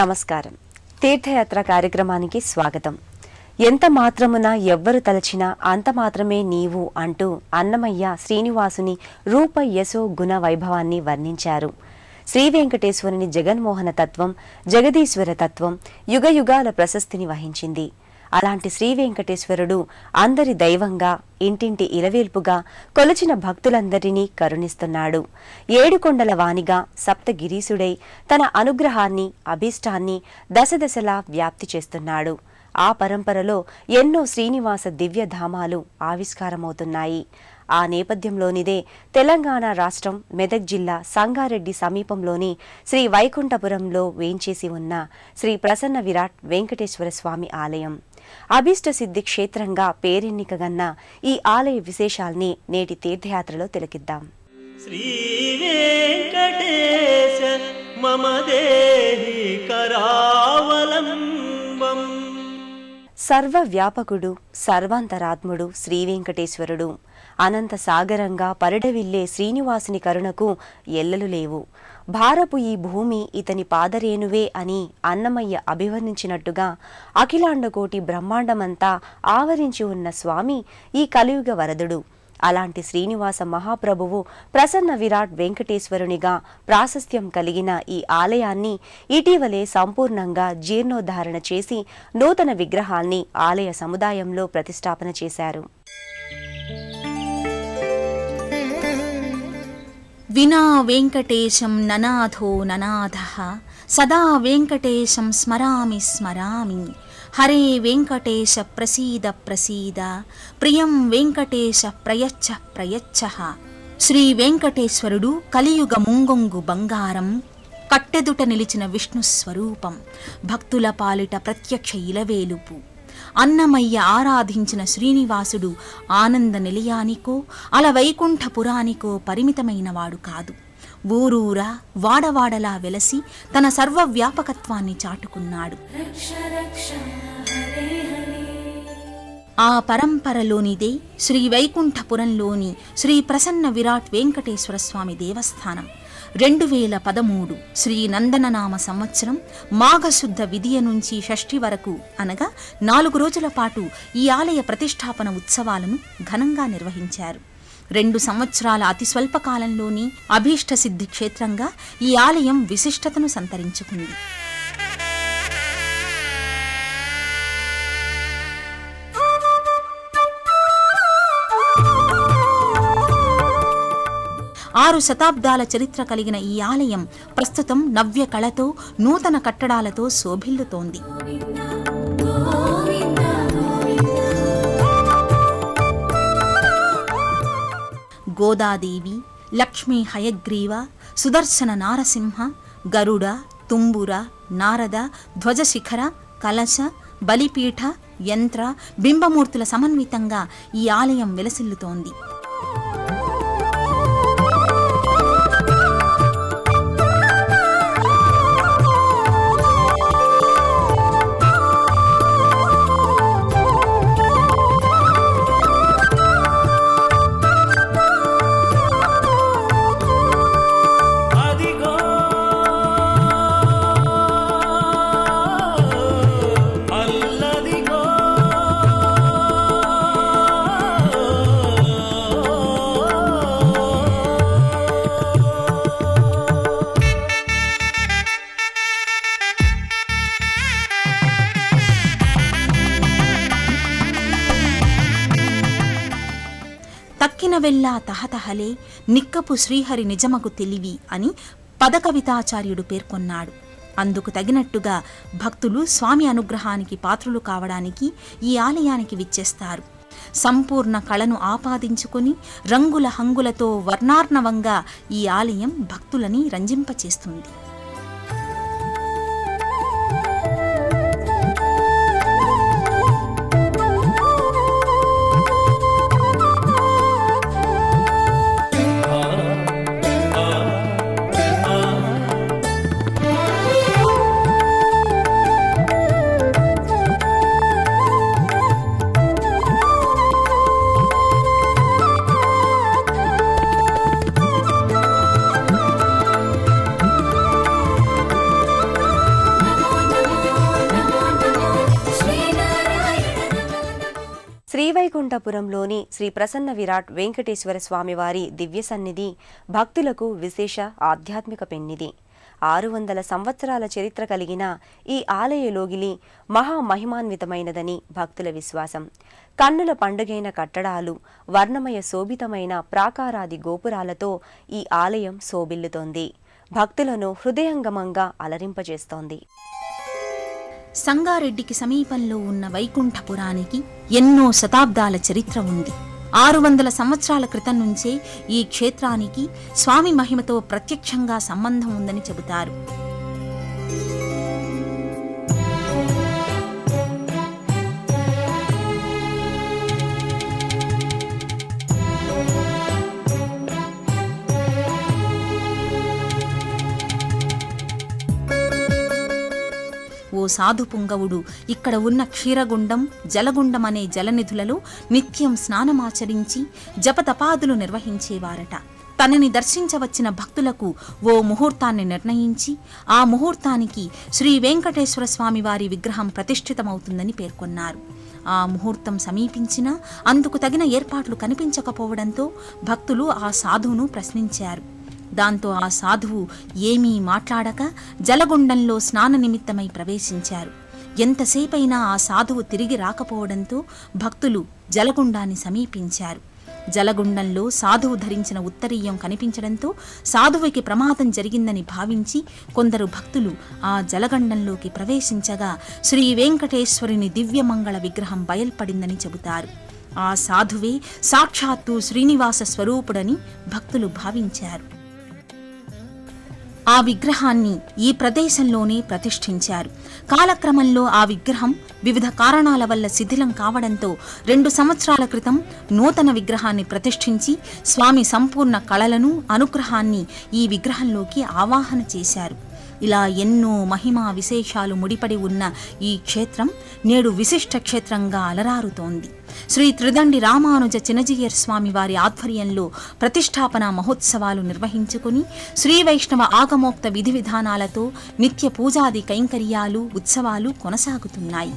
నమస్కారం. తీర్థయాత్ర కార్యక్రమానికి స్వాగతం. ఎంత మాత్రమున ఎవ్వరు తలచినా అంత మాత్రమే నీవు అంటూ అన్నమయ్య శ్రీనివాసుని రూప యశో గుణ వైభవాన్ని వర్ణించారు. శ్రీ వెంకటేశ్వరుని జగన్మోహన తత్వం, జగదీశ్వర తత్వం యుగయుగాల ప్రశస్తిని వహించింది. అలాంటి శ్రీ వెంకటేశ్వరుడు అందరి దైవంగా, ఇంటింటి ఇలవేల్పుగా కొలచిన భక్తులందరినీ కరుణిస్తున్నాడు. ఏడుకొండల వానిగా సప్తగిరీసుడై తన అనుగ్రహాన్ని, అభీష్టాన్ని దశదశలా వ్యాప్తి చేస్తున్నాడు. ఆ పరంపరలో ఎన్నో శ్రీనివాస దివ్యధామాలు ఆవిష్కారమవుతున్నాయి. ఆ నేపథ్యంలోనిదే తెలంగాణ రాష్ట్రం మెదక్ జిల్లా సంగారెడ్డి సమీపంలోని శ్రీ వైకుంఠపురంలో వేంచేసి ఉన్న శ్రీ ప్రసన్న విరాట్ వెంకటేశ్వర స్వామి ఆలయం. అభీష్ట సిద్ధి క్షేత్రంగా పేరెన్నికగన్న ఈ ఆలయ విశేషాల్ని నేటి తీర్థయాత్రలో తిలకిద్దాం. శ్రీ వెంకటేశ మమ దేహి కరావలంబం. సర్వవ్యాపకుడు, సర్వాంతరాత్ముడు శ్రీ వెంకటేశ్వరుడు. అనంత సాగరంగా పరిడవిల్లే శ్రీనివాసుని కరుణకు ఎల్లలు లేవు. భారపు ఈ భూమి ఇతని పాదరేణువే అని అన్నమయ్య అభివర్ణించినట్టుగా అఖిలాండకోటి బ్రహ్మాండమంతా ఆవరించి ఉన్న స్వామి ఈ కలియుగ వరదుడు. అలాంటి శ్రీనివాస మహాప్రభువు ప్రసన్న విరాట్ వెంకటేశ్వరునిగా ప్రాశస్త్యం కలిగిన ఈ ఆలయాన్ని ఇటీవలే సంపూర్ణంగా జీర్ణోద్ధారణ చేసి నూతన విగ్రహాల్ని ఆలయ సముదాయంలో ప్రతిష్టాపన చేశారు. వినా వెంకటేశం ననాథో ననాథః సదా వెంకటేశం స్మరామి స్మరామి. హరే వెంకటేశ ప్రసీద ప్రసీద, ప్రియం వెంకటేశ ప్రయచ్చ ప్రయచ్చః. శ్రీ వెంకటేశ్వరుడు కలియుగ ముంగొంగు బంగారం, కట్టెదుట నిలిచిన విష్ణు స్వరూపం, భక్తుల పాలిట ప్రత్యక్ష ఇలవేలుపు. అన్నమయ్య ఆరాధించిన శ్రీనివాసుడు ఆనంద నిలయానికో అలవైకుంఠపురానికో పరిమితమైనవాడు కాదు. ఊరూరా వాడవాడలా వెలసి తన సర్వవ్యాపకత్వాన్ని చాటుకున్నాడు. ఆ పరంపరలోనిదే శ్రీ వైకుంఠపురంలోని శ్రీ ప్రసన్న విరాట్ వెంకటేశ్వర స్వామి దేవస్థానం. 2013 శ్రీ నందననామ సంవత్సరం మాఘశుద్ధ విదియ నుంచి షష్ఠి వరకు అనగా 4 రోజుల పాటు ఈ ఆలయ ప్రతిష్టాపన ఉత్సవాలను ఘనంగా నిర్వహించారు. 2 సంవత్సరాల అతి స్వల్ప కాలంలోని అభీష్ట సిద్ధి క్షేత్రంగా ఈ ఆలయం విశిష్టతను సంతరించుకుంది. ఆరు శతాబ్దాల చరిత్ర కలిగిన ఈ ఆలయం ప్రస్తుతం నవ్య కళతో, నూతన కట్టడాలతో శోభిల్లుతోంది. గోదాదేవి, లక్ష్మీ హయగ్రీవ, సుదర్శన నారసింహ, గరుడ, తుంబుర, నారద, ధ్వజశిఖర, కలశ, బలిపీఠ, యంత్ర, బింబమూర్తుల సమన్వితంగా ఈ ఆలయం విలసిల్లుతోంది. తక్కిన వెళ్ళా తహతహలే నిక్కపు శ్రీహరి నిజమకు తెలివి అని పదకవితాచార్యుడు పేర్కొన్నాడు. అందుకు తగినట్టుగా భక్తులు స్వామి అనుగ్రహానికి పాత్రులు కావడానికి ఈ ఆలయానికి విచ్చేస్తారు. సంపూర్ణ కళను ఆపాదించుకుని రంగుల హంగులతో వర్ణార్ణవంగా ఈ ఆలయం భక్తులని రంజింపచేస్తుంది. శ్రీవైకుంఠపురంలోని శ్రీ ప్రసన్న విరాట్ వెంకటేశ్వర స్వామివారి దివ్య సన్నిధి భక్తులకు విశేష ఆధ్యాత్మిక పెన్నిది. 600 సంవత్సరాల చరిత్ర కలిగిన ఈ ఆలయలోగిలి మహామహిమాన్వితమైనదని భక్తుల విశ్వాసం. కన్నుల పండుగైన కట్టడాలు, వర్ణమయ శోభితమైన ప్రాకారాది గోపురాలతో ఈ ఆలయం శోభిల్లుతోంది. భక్తులను హృదయంగమంగా అలరింపజేస్తోంది. సంగారెడ్డికి సమీపంలో ఉన్న వైకుంఠపురానికి ఎన్నో శతాబ్దాల చరిత్ర ఉంది. 600 సంవత్సరాల క్రితం నుంచే ఈ క్షేత్రానికి స్వామి మహిమతో ప్రత్యక్షంగా సంబంధం ఉందని చెబుతారు. ఓ సాధు పుంగవుడు ఇక్కడ ఉన్న క్షీరగుండం, జలగుండం అనే జలనిధులలో నిత్యం స్నానమాచరించి జపతపాదులు నిర్వహించేవారట. తనని దర్శించవచ్చిన భక్తులకు ఓ ముహూర్తాన్ని నిర్ణయించి ఆ ముహూర్తానికి శ్రీ వెంకటేశ్వర స్వామి వారి విగ్రహం ప్రతిష్ఠితమవుతుందని పేర్కొన్నారు. ఆ ముహూర్తం సమీపించినా అందుకు తగిన ఏర్పాట్లు కనిపించకపోవడంతో భక్తులు ఆ సాధువును ప్రశ్నించారు. దాంతో ఆ సాధువు ఏమీ మాట్లాడక జలగుండంలో స్నాన నిమిత్తమై ప్రవేశించారు. ఎంతసేపైనా ఆ సాధువు తిరిగి రాకపోవడంతో భక్తులు జలగుండాన్ని సమీపించారు. జలగుండంలో సాధువు ధరించిన ఉత్తరీయం కనిపించడంతో సాధువుకి ప్రమాదం జరిగిందని భావించి కొందరు భక్తులు ఆ జలగండంలోకి ప్రవేశించగా శ్రీ వెంకటేశ్వరుని దివ్యమంగళ విగ్రహం బయల్పడిందని చెబుతారు. ఆ సాధువే సాక్షాత్తు శ్రీనివాస స్వరూపుడని భక్తులు భావించారు. ఆ విగ్రహాన్ని ఈ ప్రదేశంలోనే ప్రతిష్ఠించారు. కాలక్రమంలో ఆ విగ్రహం వివిధ కారణాల వల్ల శిథిలం కావడంతో 2 సంవత్సరాల క్రితం నూతన విగ్రహాన్ని ప్రతిష్ఠించి స్వామి సంపూర్ణ కళలను, అనుగ్రహాన్ని ఈ విగ్రహంలోకి ఆవాహన చేశారు. ఇలా ఎన్నో మహిమా విశేషాలు ముడిపడి ఉన్న ఈ క్షేత్రం నేడు విశిష్ట క్షేత్రంగా అలరారుతోంది. శ్రీ త్రిదండి రామానుజ చినజీయర్ స్వామి వారి ఆధ్వర్యంలో ప్రతిష్టాపన మహోత్సవాలు నిర్వహించుకుని శ్రీ వైష్ణవ ఆగమోక్త విధి విధానాలతో నిత్య పూజాది కైంకర్యాలు, ఉత్సవాలు కొనసాగుతున్నాయి.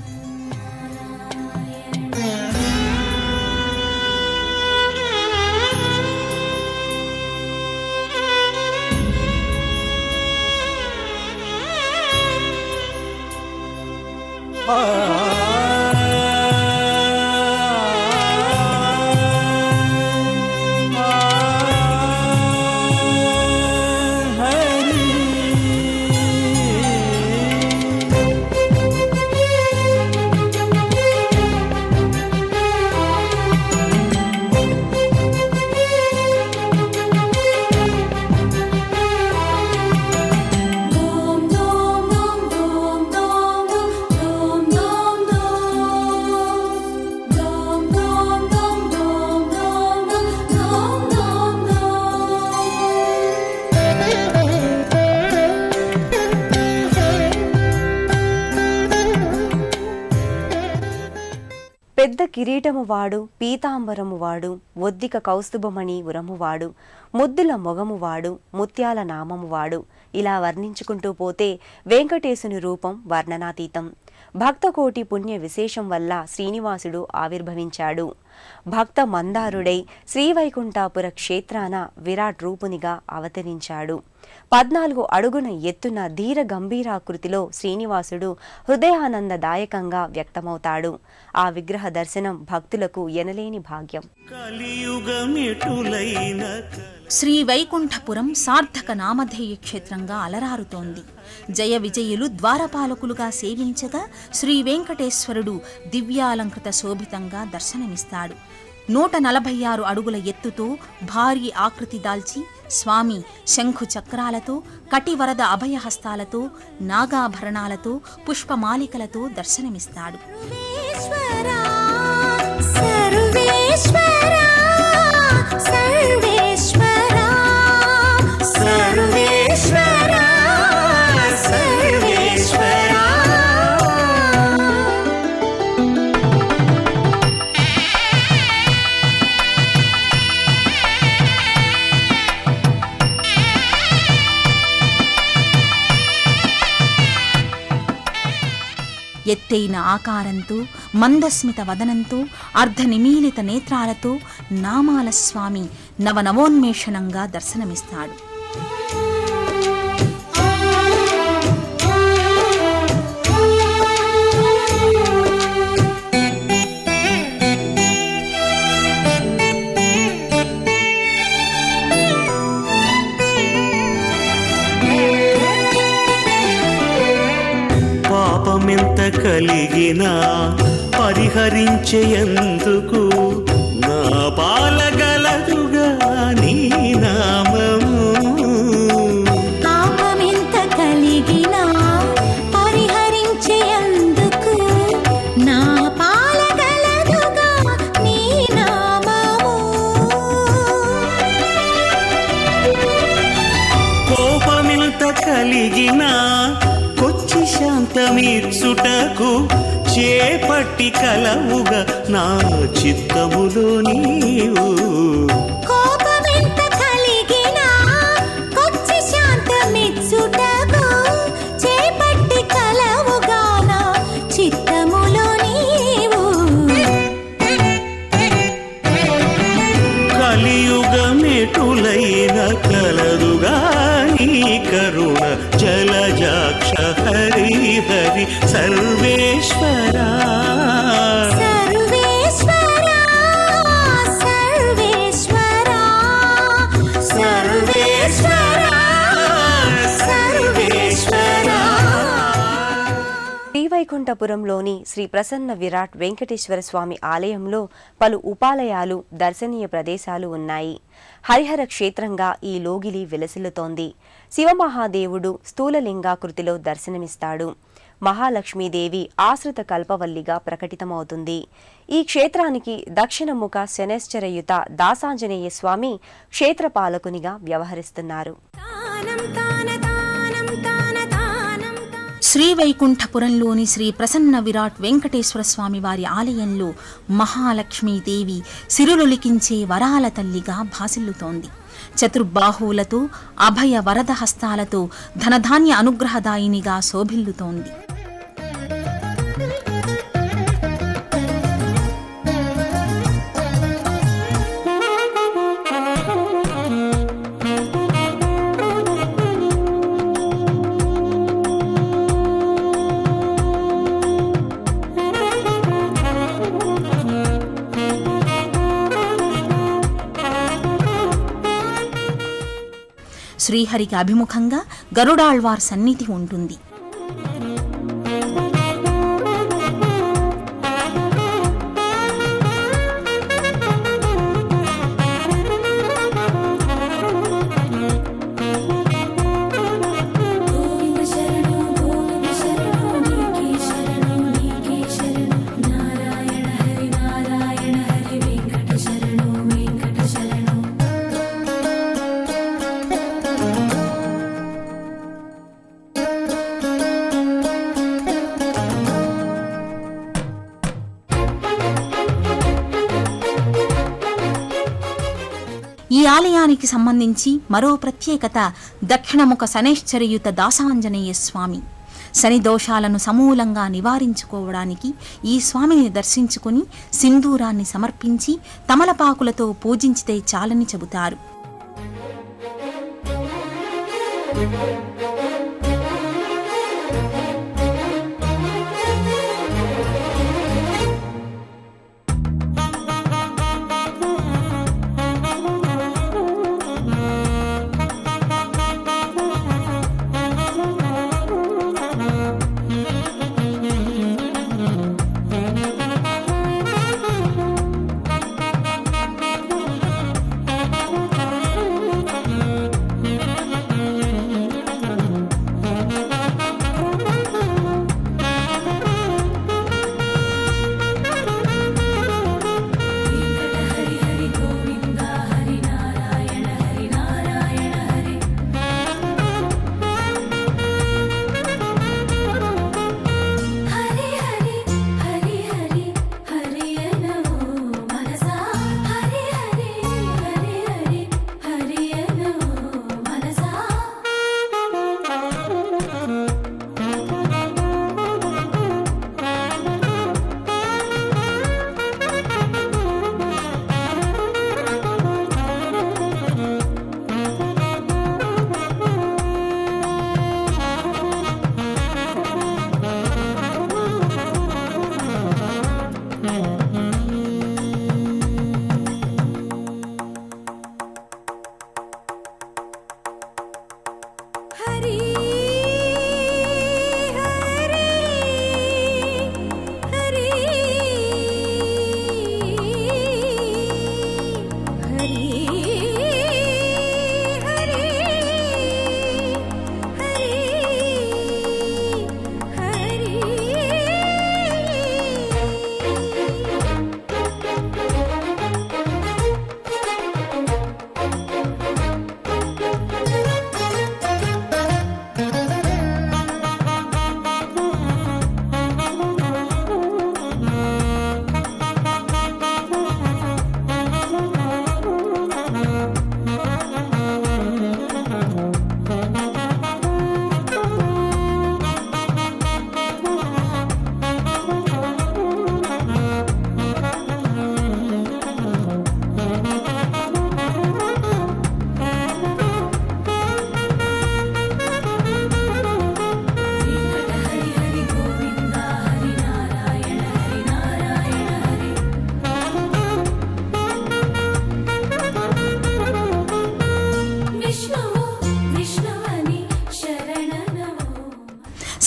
పెద్ద కిరీటమువాడు, పీతాంబరమువాడు, ఒద్దిక కౌస్తుభమణి ఉరమువాడు, ముద్దుల మొగమువాడు, ముత్యాల నామమువాడు, ఇలా వర్ణించుకుంటూ పోతే వెంకటేశుని రూపం వర్ణనాతీతం. భక్తకోటి పుణ్య విశేషం వల్ల శ్రీనివాసుడు ఆవిర్భవించాడు. భక్త మందారుడై శ్రీవైకుంఠాపుర క్షేత్రాన విరాట్ రూపునిగా అవతరించాడు. 14 అడుగున ఎత్తున ధీర గంభీరాకృతిలో శ్రీనివాసుడు హృదయానందదాయకంగా వ్యక్తమవుతాడు. ఆ విగ్రహ దర్శనం భక్తులకు ఎనలేని భాగ్యం. శ్రీ వైకుంఠపురం సార్థక నామధేయ క్షేత్రంగా అలరారుతోంది. జయ విజయులు ద్వారపాలకులుగా సేవించగా శ్రీ వెంకటేశ్వరుడు దివ్యాలంకృత శోభితంగా దర్శనమిస్తాడు. 146 అడుగుల ఎత్తుతో భారీ ఆకృతి దాల్చి స్వామి శంఖు చక్రాలతో, కటివరద అభయహస్తాలతో, నాగాభరణాలతో, పుష్పమాలికలతో దర్శనమిస్తాడు. ఎత్తైన ఆకారంతో, మందస్మిత వదనంతో, అర్ధనిమీలిత నేత్రాలతో నామాల స్వామి నవనవోన్మేషణంగా దర్శనమిస్తాడు. పాపమెంత కలిగినా పరిహరించేందుకు నా పాలగలదుగా నీ నామము. పాపమెంత కలిగినా పరిహరించేందుకు నా పాలగలదుగా నీ నామము. కోపమెంత కలిగినా కొచ్చి శాంతమిచ్చుటకు చేపట్టి కలవుగా నా చిత్తములో నీవు. కోపమెంత కలిగినా కొచ్చి శాంతమిచ్చుటకు చేపట్టి కలవుగా నా చిత్తములో నీవు. కలియుగమెటులైన కలదుగా నీ కరుణ జలజాక్ష హరి హరి సర్వేశ్వరా. సర్వేశ్వరా సర్వేశ్వరా సర్వేశ్వరా సర్వేశ్వరా. శ్రీవైకుంఠపురంలోని శ్రీ ప్రసన్న విరాట్ వెంకటేశ్వర స్వామి ఆలయంలో పలు ఉపాలయాలు, దర్శనీయ ప్రదేశాలు ఉన్నాయి. హరిహర క్షేత్రంగా ఈ లోగిలి విలసిల్లుతోంది. శివమహాదేవుడు స్థూలలింగాకృతిలో దర్శనమిస్తాడు. మహాలక్ష్మీదేవి ఆశ్రిత కల్పవల్లిగా ప్రకటితమవుతుంది. ఈ క్షేత్రానికి దక్షిణముఖ శనైశ్చరయుత దాసాంజనేయ స్వామి క్షేత్రపాలకునిగా వ్యవహరిస్తున్నారు. శ్రీవైకుంఠపురంలోని శ్రీ ప్రసన్న విరాట్ వెంకటేశ్వర స్వామి వారి ఆలయంలో మహాలక్ష్మీదేవి సిరులొలికించే వరాల తల్లిగా భాసిల్లుతోంది. చతుర్బాహువులతో, అభయ వరద హస్తాలతో ధనధాన్య అనుగ్రహదాయినిగా శోభిల్లుతోంది. శ్రీహరికి అభిముఖంగా గరుడాళ్వార్ సన్నిధి ఉంటుంది. ఈ ఆలయానికి సంబంధించి మరో ప్రత్యేకత దక్షిణముఖ శనైశ్చరయుత దాసాంజనేయ స్వామి. శని దోషాలను సమూలంగా నివారించుకోవడానికి ఈ స్వామిని దర్శించుకుని సింధూరాన్ని సమర్పించి తమలపాకులతో పూజించితే చాలని చెబుతారు.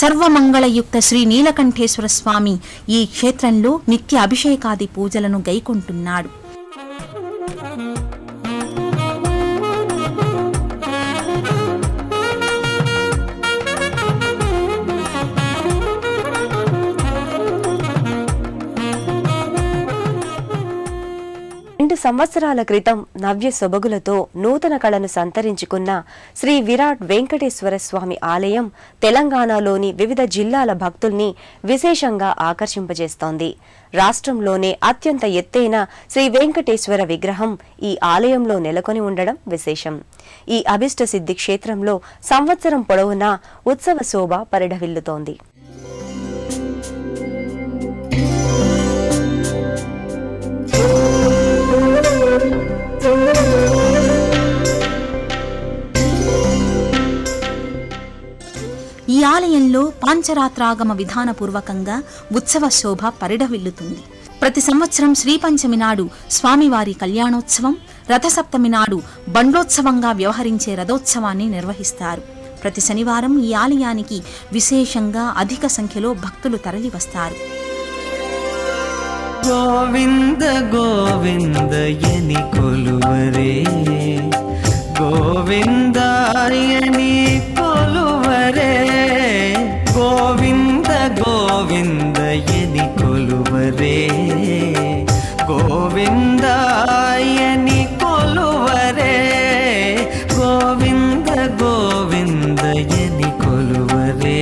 సర్వమంగళయుక్త శ్రీ నీలకంఠేశ్వర స్వామి ఈ క్షేత్రంలో నిత్య అభిషేకాది పూజలను గైకొంటున్నాడు. సంవత్సరాల క్రితం నవ్య సొబగులతో నూతన కళను సంతరించుకున్న శ్రీ విరాట్ వెంకటేశ్వర స్వామి ఆలయం తెలంగాణలోని వివిధ జిల్లాల భక్తుల్ని విశేషంగా ఆకర్షింపజేస్తోంది. రాష్ట్రంలోనే అత్యంత ఎత్తైన శ్రీ వెంకటేశ్వర విగ్రహం ఈ ఆలయంలో నెలకొని ఉండడం విశేషం. ఈ అభిష్ట సిద్ధి క్షేత్రంలో సంవత్సరం పొడవునా ఉత్సవ శోభ పరిఢవిల్లుతోంది. ఈ ఆలయంలో పాంచరాత్రాగమ విధానపూర్వకంగా ఉత్సవ శోభ పరిఢవిల్లుతుంది. ప్రతి సంవత్సరం శ్రీపంచమి నాడు స్వామివారి కళ్యాణోత్సవం, రథసప్తమి నాడు బండోత్సవంగా వ్యవహరించే రథోత్సవాన్ని నిర్వహిస్తారు. ప్రతి శనివారం ఈ ఆలయానికి విశేషంగా అధిక సంఖ్యలో భక్తులు తరలివస్తారు. గోవింద గోవిందయని కొలువరే, గోవిందాయని కొలువరే, గోవింద గోవిందయని కొలువరే, గోవిందాయని కొలువరే, గోవింద గోవిందయని కొలువరే.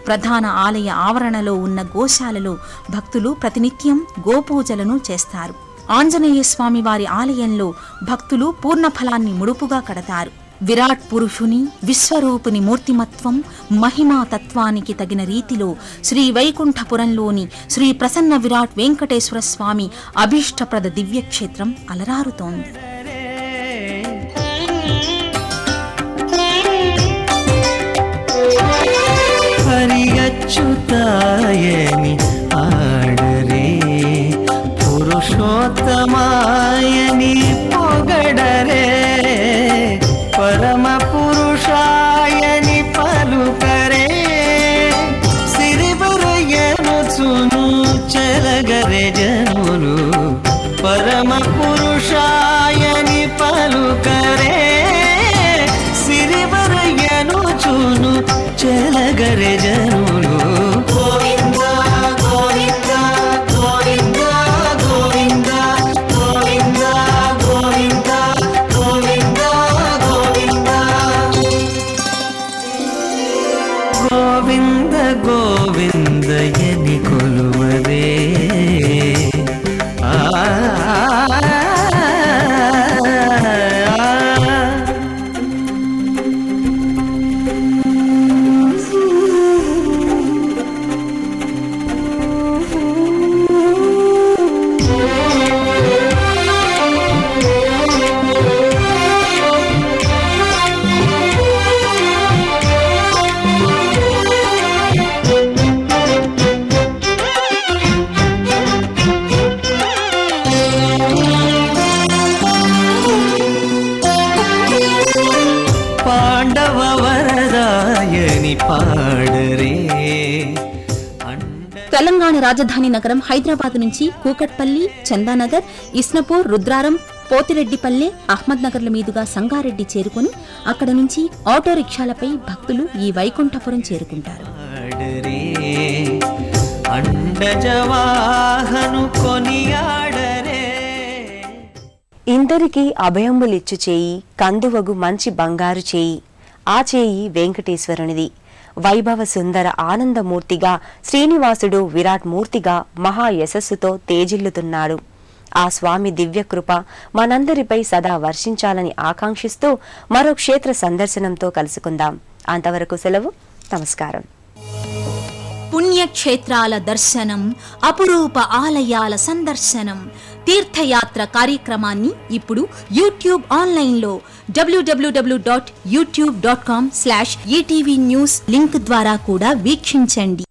ప్రధాన ఆలయ ఆవరణలో ఉన్న గోశాలలో భక్తులు ప్రతినిత్యం గోపూజలను చేస్తారు. ఆంజనేయ స్వామి వారి ఆలయంలో భక్తులు పూర్ణఫలాన్ని ముడుపుగా కడతారు. విరాట్ పురుషుని విశ్వరూపుని మూర్తిమత్వం, మహిమా తత్వానికి తగిన రీతిలో శ్రీ వైకుంఠపురంలోని శ్రీ ప్రసన్న విరాట్ వెంకటేశ్వర స్వామి అభీష్టప్రద దివ్యక్షేత్రం అలరారుతోంది. హరియచ్యుతాయని ఆడరే, పురుషోత్తమాయని పొగడరే, పరమ పురుషాయని పలుకరే, సిరివరయనుచును చెలగరే జనులు, పరమ పురుషాయని పలుకరే, సిరివరయనుచును చెలగరే జనులు. గోవింద గోవింద గోవింద గోవింద గోవింద గోవింద గోవింద గోవింద గోవింద గోవిందయని కొలువరే. తెలంగాణ రాజధాని నగరం హైదరాబాద్ నుంచి కూకట్పల్లి, చందానగర్, ఇస్నపూర్, రుద్రారం, పోతిరెడ్డిపల్లె, అహ్మద్ నగర్ల మీదుగా సంగారెడ్డి చేరుకుని అక్కడ నుంచి ఆటో రిక్షాలపై భక్తులు ఈ వైకుంఠపురం చేరుకుంటారు. ఇందరికీ అభయములిచ్చు చేయి, కందువగు మంచి బంగారు చేయి, ఆ చేయి వెంకటేశ్వరునిది. వైభవ సుందర ఆనందమూర్తిగా శ్రీనివాసుడు విరాట్ మూర్తిగా మహా యశస్సుతో తేజిల్లుతున్నాడు. ఆ స్వామి దివ్యకృప మనందరిపై సదా వర్షించాలని ఆకాంక్షిస్తూ మరో క్షేత్ర సందర్శనంతో కలుసుకుందాం. అంతవరకు సెలవు. నమస్కారం. పుణ్యక్షేత్రాల దర్శనం, అపురూప ఆలయాల సందర్శనం, తీర్థయాత్ర కార్యక్రమాన్ని ఇప్పుడు యూట్యూబ్ ఆన్లైన్లో www.youtube.com/ETV News లింక్ ద్వారా కూడా వీక్షించండి.